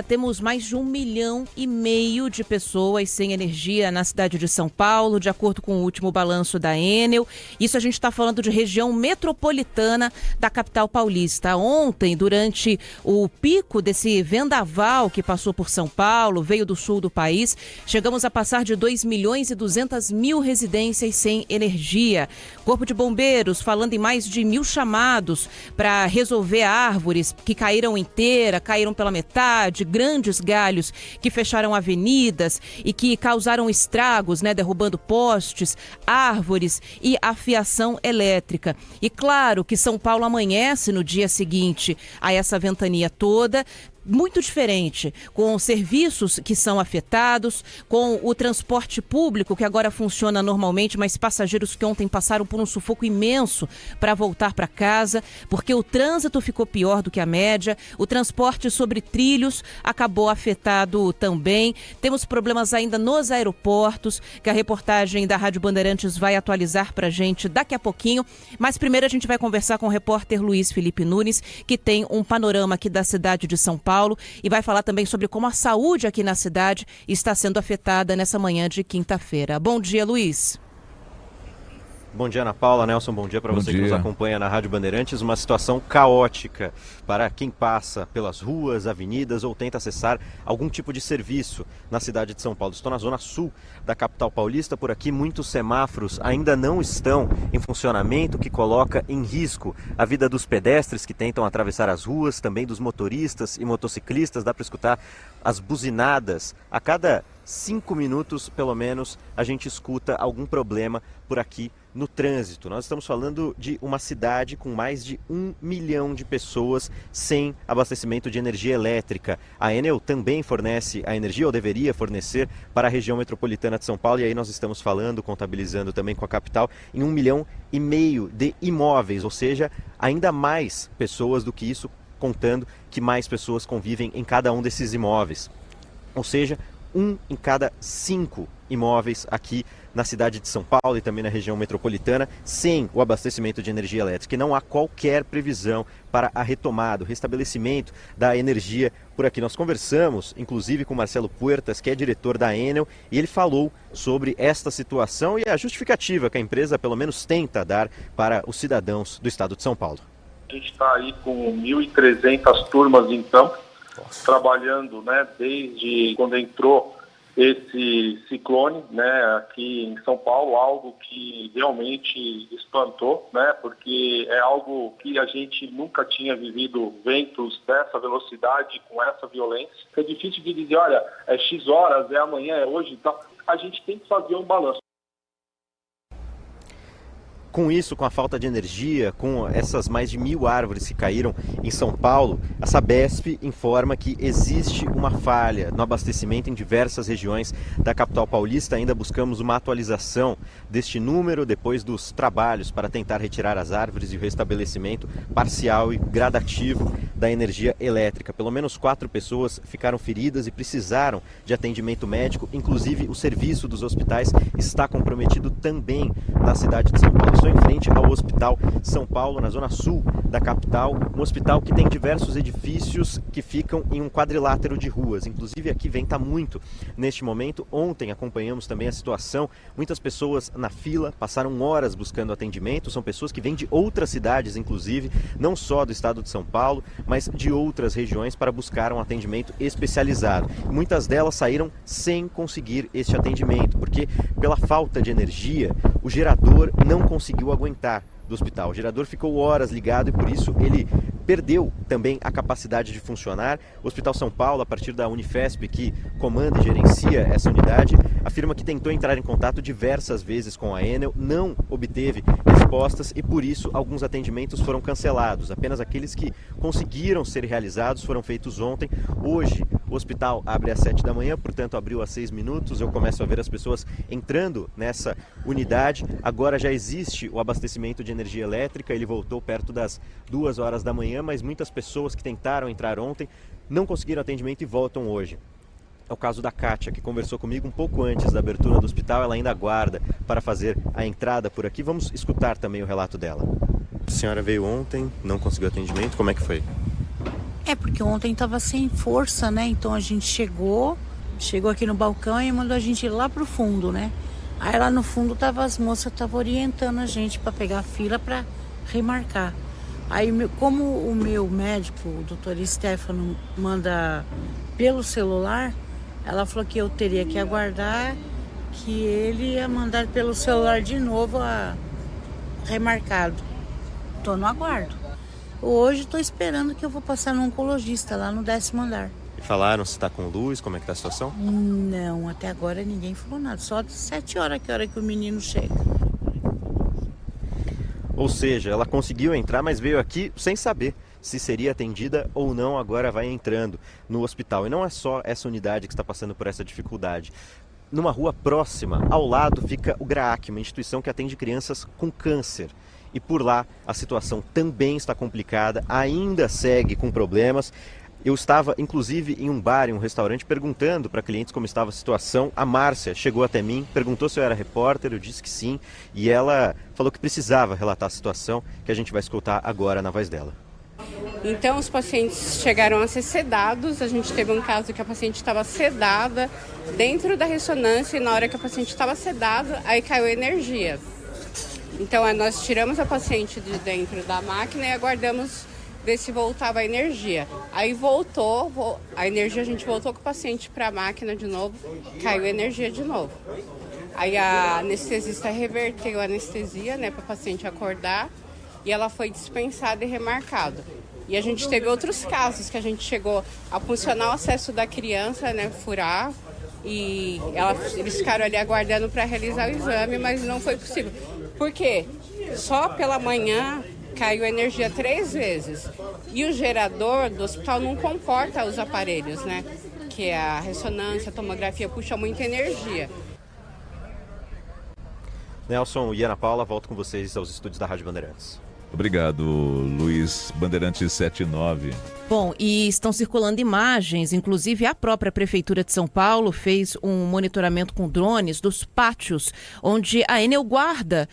Temos mais de 1,5 milhão de pessoas sem energia na cidade de São Paulo, de acordo com o último balanço da Enel. Isso a gente está falando de região metropolitana da capital paulista. Ontem, durante o pico desse vendaval que passou por São Paulo, veio do sul do país, chegamos a passar de 2.200.000 residências sem energia. Corpo de Bombeiros falando em mais de 1.000 chamados para resolver árvores que caíram inteira, caíram pela metade, de grandes galhos que fecharam avenidas e que causaram estragos, derrubando postes, árvores e a fiação elétrica. E claro que São Paulo amanhece no dia seguinte a essa ventania toda, muito diferente, com serviços que são afetados, com o transporte público que agora funciona normalmente, mas passageiros que ontem passaram por um sufoco imenso para voltar para casa, porque o trânsito ficou pior do que a média, o transporte sobre trilhos acabou afetado também. Temos problemas ainda nos aeroportos, que a reportagem da Rádio Bandeirantes vai atualizar para a gente daqui a pouquinho, mas primeiro a gente vai conversar com o repórter Luiz Felipe Nunes, que tem um panorama aqui da cidade de São Paulo, e vai falar também sobre como a saúde aqui na cidade está sendo afetada nessa manhã de quinta-feira. Bom dia, Luiz. Bom dia, Ana Paula. Nelson, bom dia para você que nos acompanha na Rádio Bandeirantes. Uma situação caótica para quem passa pelas ruas, avenidas ou tenta acessar algum tipo de serviço na cidade de São Paulo. Estou na zona sul da capital paulista. Por aqui, muitos semáforos ainda não estão em funcionamento, o que coloca em risco a vida dos pedestres que tentam atravessar as ruas, também dos motoristas e motociclistas. Dá para escutar as buzinadas. A cada 5 minutos, pelo menos, a gente escuta algum problema por aqui no trânsito. Nós estamos falando de uma cidade com mais de 1 milhão de pessoas sem abastecimento de energia elétrica. A Enel também fornece a energia, ou deveria fornecer, para a região metropolitana de São Paulo. E aí nós estamos falando, contabilizando também com a capital, em 1,5 milhão de imóveis, ou seja, ainda mais pessoas do que isso, contando que mais pessoas convivem em cada um desses imóveis. Ou seja, 1 em cada 5 imóveis aqui na cidade de São Paulo e também na região metropolitana sem o abastecimento de energia elétrica. E não há qualquer previsão para a retomada, o restabelecimento da energia por aqui. Nós conversamos, inclusive, com Marcelo Puertas, que é diretor da Enel, e ele falou sobre esta situação e a justificativa que a empresa, pelo menos, tenta dar para os cidadãos do estado de São Paulo. A gente está aí com 1.300 turmas em campo, trabalhando, desde quando entrou esse ciclone, aqui em São Paulo, algo que realmente espantou, porque é algo que a gente nunca tinha vivido, ventos dessa velocidade, com essa violência. É difícil de dizer, olha, é X horas, é amanhã, é hoje e tal. A gente tem que fazer um balanço. Com isso, com a falta de energia, com essas mais de 1.000 árvores que caíram em São Paulo, a Sabesp informa que existe uma falha no abastecimento em diversas regiões da capital paulista. Ainda buscamos uma atualização deste número depois dos trabalhos para tentar retirar as árvores e o restabelecimento parcial e gradativo da energia elétrica. Pelo menos 4 pessoas ficaram feridas e precisaram de atendimento médico. Inclusive, o serviço dos hospitais está comprometido também na cidade de São Paulo. Estou em frente ao Hospital São Paulo, na zona sul da capital, um hospital que tem diversos edifícios que ficam em um quadrilátero de ruas. Inclusive aqui venta muito neste momento. Ontem acompanhamos também a situação, muitas pessoas na fila, passaram horas buscando atendimento, são pessoas que vêm de outras cidades, inclusive, não só do estado de São Paulo, mas de outras regiões para buscar um atendimento especializado. Muitas delas saíram sem conseguir este atendimento, porque pela falta de energia, o gerador não conseguiu aguentar do hospital. O gerador ficou horas ligado e por isso ele perdeu também a capacidade de funcionar. O Hospital São Paulo, a partir da Unifesp, que comanda e gerencia essa unidade, afirma que tentou entrar em contato diversas vezes com a Enel, não obteve respostas e por isso alguns atendimentos foram cancelados. Apenas aqueles que conseguiram ser realizados foram feitos ontem. Hoje o hospital abre às 7 da manhã, portanto abriu às 6 minutos. Eu começo a ver as pessoas entrando nessa unidade. Agora já existe o abastecimento de energia elétrica, ele voltou perto das 2 horas da manhã, mas muitas pessoas que tentaram entrar ontem não conseguiram atendimento e voltam hoje. É o caso da Kátia, que conversou comigo um pouco antes da abertura do hospital. Ela ainda aguarda para fazer a entrada por aqui. Vamos escutar também o relato dela. A senhora veio ontem, não conseguiu atendimento, como é que foi? É, porque ontem estava sem força, né? Então a gente chegou aqui no balcão e mandou a gente ir lá pro fundo, né? Aí lá no fundo as moças estavam orientando a gente para pegar a fila para remarcar. Aí como o meu médico, o doutor Stefano, manda pelo celular, ela falou que eu teria que aguardar que ele ia mandar pelo celular de novo remarcado. Tô no aguardo. Hoje estou esperando que eu vou passar no oncologista lá no 10º andar. E falaram se está com luz, como é que tá a situação? Não, até agora ninguém falou nada. Só de 7 horas, que hora que o menino chega. Ou seja, ela conseguiu entrar, mas veio aqui sem saber se seria atendida ou não, agora vai entrando no hospital. E não é só essa unidade que está passando por essa dificuldade. Numa rua próxima, ao lado, fica o GRAAC, uma instituição que atende crianças com câncer. E por lá a situação também está complicada, ainda segue com problemas. Eu estava, inclusive, em um bar, em um restaurante, perguntando para clientes como estava a situação. A Márcia chegou até mim, perguntou se eu era repórter, eu disse que sim. E ela falou que precisava relatar a situação, que a gente vai escutar agora na voz dela. Então, os pacientes chegaram a ser sedados. A gente teve um caso que a paciente estava sedada dentro da ressonância e na hora que a paciente estava sedada, aí caiu energia. Então, nós tiramos a paciente de dentro da máquina e aguardamos ver se voltava a energia. Aí voltou a energia, a gente voltou com o paciente para a máquina de novo, caiu a energia de novo. Aí a anestesista reverteu a anestesia, né, para a paciente acordar e ela foi dispensada e remarcada. E a gente teve outros casos que a gente chegou a funcionar o acesso da criança, né, furar, e eles ficaram ali aguardando para realizar o exame, mas não foi possível. Por quê? Só pela manhã caiu a energia 3 vezes. E o gerador do hospital não comporta os aparelhos, né? Que é a ressonância, a tomografia, puxa muita energia. Nelson e Ana Paula, volto com vocês aos estúdios da Rádio Bandeirantes. Obrigado, Luiz. Bandeirantes 79. Bom, e estão circulando imagens, inclusive a própria Prefeitura de São Paulo fez um monitoramento com drones dos pátios, onde a Enel guarda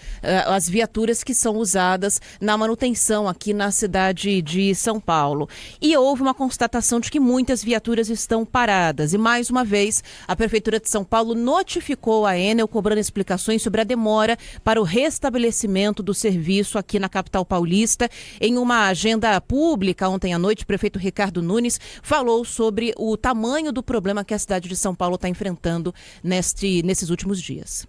as viaturas que são usadas na manutenção aqui na cidade de São Paulo. E houve uma constatação de que muitas viaturas estão paradas. E mais uma vez, a Prefeitura de São Paulo notificou a Enel, cobrando explicações sobre a demora para o restabelecimento do serviço aqui na capital paulista. Em uma agenda pública ontem à noite, o prefeito Ricardo Nunes falou sobre o tamanho do problema que a cidade de São Paulo está enfrentando nesses últimos dias.